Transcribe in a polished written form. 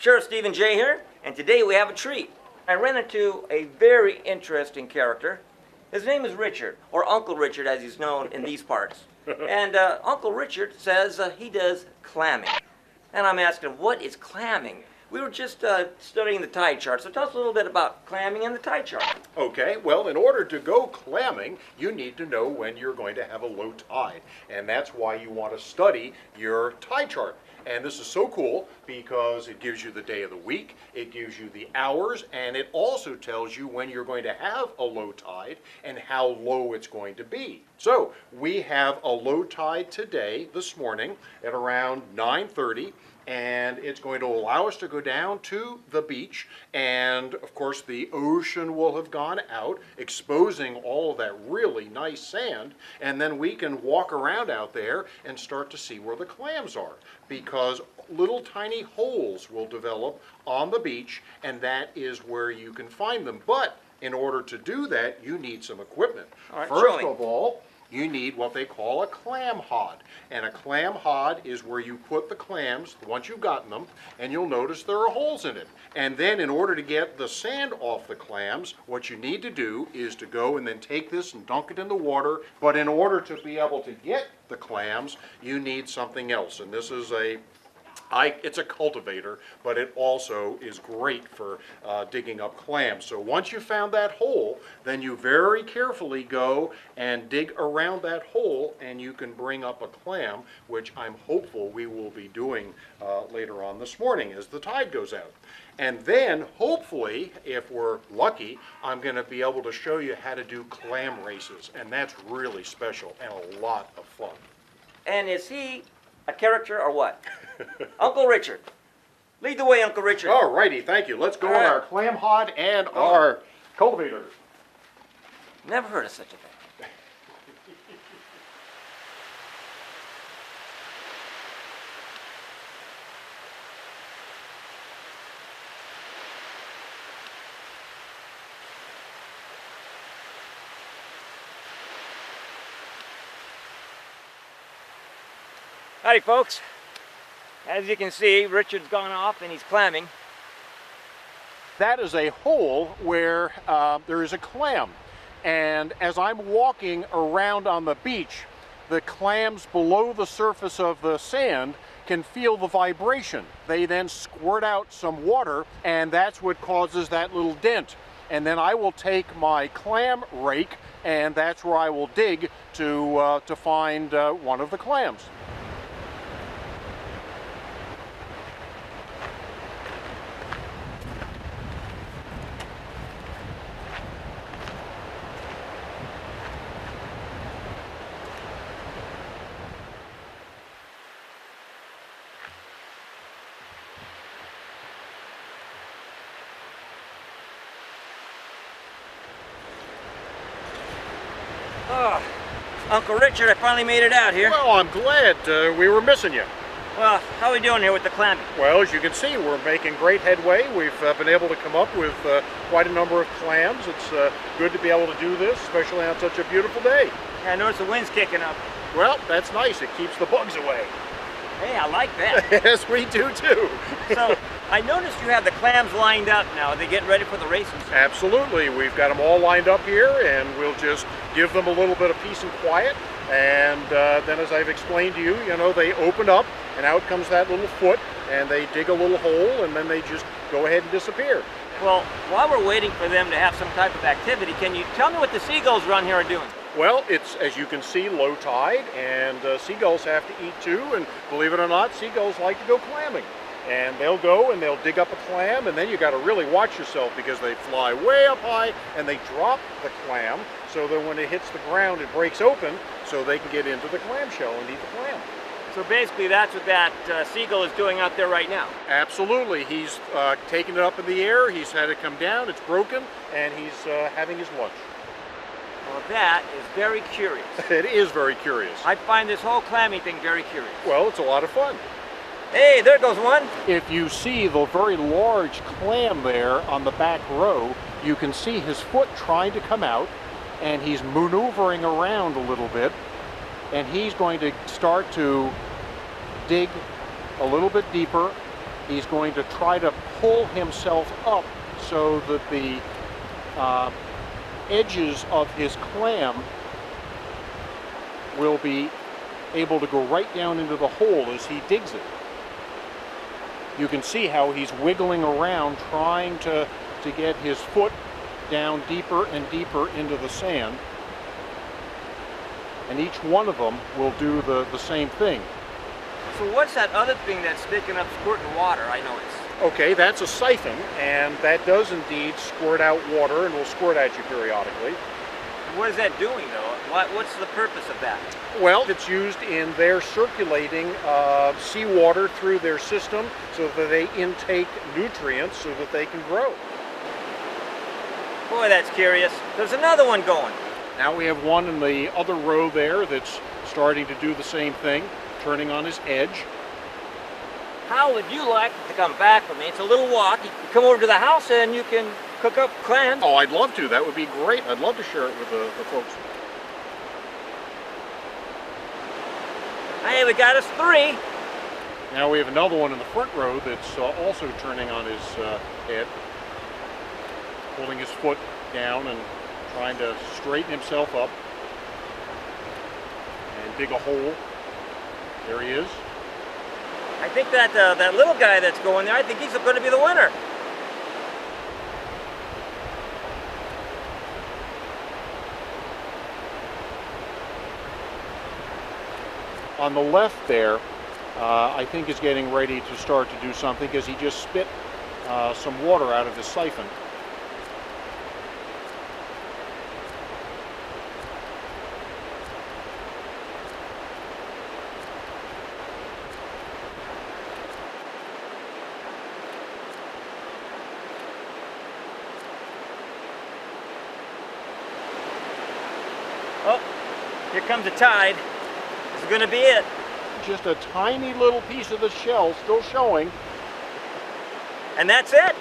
Sheriff Stephen J. here, and today we have a treat. I ran into a very interesting character. His name is Richard, or Uncle Richard as he's known in these parts. And Uncle Richard says he does clamming. And I'm asking, what is clamming? We were just studying the tide chart, so tell us a little bit about clamming and the tide chart. Okay, well, in order to go clamming, you need to know when you're going to have a low tide. And that's why you want to study your tide chart. And this is so cool because it gives you the day of the week, it gives you the hours, and it also tells you when you're going to have a low tide and how low it's going to be. So we have a low tide today, this morning, at around 9:30. And it's going to allow us to go down to the beach, and of course the ocean will have gone out, exposing all of that really nice sand, and then we can walk around out there and start to see where the clams are, because little tiny holes will develop on the beach, and that is where you can find them. But in order to do that, you need some equipment. All right, First of all, you need what they call a clam hod. And a clam hod is where you put the clams, once you've gotten them, and you'll notice there are holes in it. And then in order to get the sand off the clams, what you need to do is to go and then take this and dunk it in the water. But in order to be able to get the clams, you need something else. And this is it's a cultivator, but it also is great for digging up clams. So once you found that hole, then you very carefully go and dig around that hole, and you can bring up a clam, which I'm hopeful we will be doing later on this morning as the tide goes out. And then, hopefully, if we're lucky, I'm going to be able to show you how to do clam races, and that's really special and a lot of fun. And is he a character or what? Uncle Richard. Lead the way, Uncle Richard. All righty, thank you. Let's go on our clam hod and our cultivator. Never heard of such a thing. Howdy, folks. As you can see, Richard's gone off and he's clamming. That is a hole where there is a clam. And as I'm walking around on the beach, the clams below the surface of the sand can feel the vibration. They then squirt out some water, and that's what causes that little dent. And then I will take my clam rake, and that's where I will dig to find one of the clams. Oh, Uncle Richard, I finally made it out here. Well, I'm glad. We were missing you. Well, how are we doing here with the clamming? Well, as you can see, we're making great headway. We've been able to come up with quite a number of clams. It's good to be able to do this, especially on such a beautiful day. Yeah, I noticed the wind's kicking up. Well, that's nice. It keeps the bugs away. Hey, I like that. Yes, we do too. So, I noticed you have the clams lined up now. Are they getting ready for the races? Absolutely. We've got them all lined up here, and we'll just give them a little bit of peace and quiet. And then, as I've explained to you, they open up, and out comes that little foot, and they dig a little hole, and then they just go ahead and disappear. Well, while we're waiting for them to have some type of activity, can you tell me what the seagulls around here are doing? Well, it's, as you can see, low tide, and seagulls have to eat too, and believe it or not, seagulls like to go clamming. And they'll go and they'll dig up a clam, and then you got to really watch yourself because they fly way up high and they drop the clam so that when it hits the ground it breaks open so they can get into the clamshell and eat the clam. So basically that's what that seagull is doing out there right now. Absolutely. He's taking it up in the air, he's had it come down, it's broken, and he's having his lunch. Well, that is very curious. It is very curious. I find this whole clamming thing very curious. Well, it's a lot of fun. Hey, there goes one. If you see the very large clam there on the back row, you can see his foot trying to come out, and he's maneuvering around a little bit, and he's going to start to dig a little bit deeper he's going to try to pull himself up so that the edges of his clam will be able to go right down into the hole as he digs it. You can see how he's wiggling around trying to get his foot down deeper and deeper into the sand. And each one of them will do the same thing. So what's that other thing that's sticking up squirting water? I noticed. Okay, that's a siphon, and that does indeed squirt out water and will squirt at you periodically. What is that doing, though? What's the purpose of that? Well, it's used in their circulating seawater through their system so that they intake nutrients so that they can grow. Boy, that's curious. There's another one going. Now we have one in the other row there that's starting to do the same thing, turning on his edge. How would you like to come back with me? It's a little walk. You can come over to the house and you can cook up clams. Oh, I'd love to. That would be great. I'd love to share it with the folks. Hey, we got us 3. Now we have another one in the front row that's also turning on his head, pulling his foot down and trying to straighten himself up and dig a hole. There he is. I think that that little guy that's going there, I think he's going to be the winner. On the left there, I think is getting ready to start to do something because he just spit some water out of his siphon. Oh, here comes the tide. This is going to be it. Just a tiny little piece of the shell still showing. And that's it.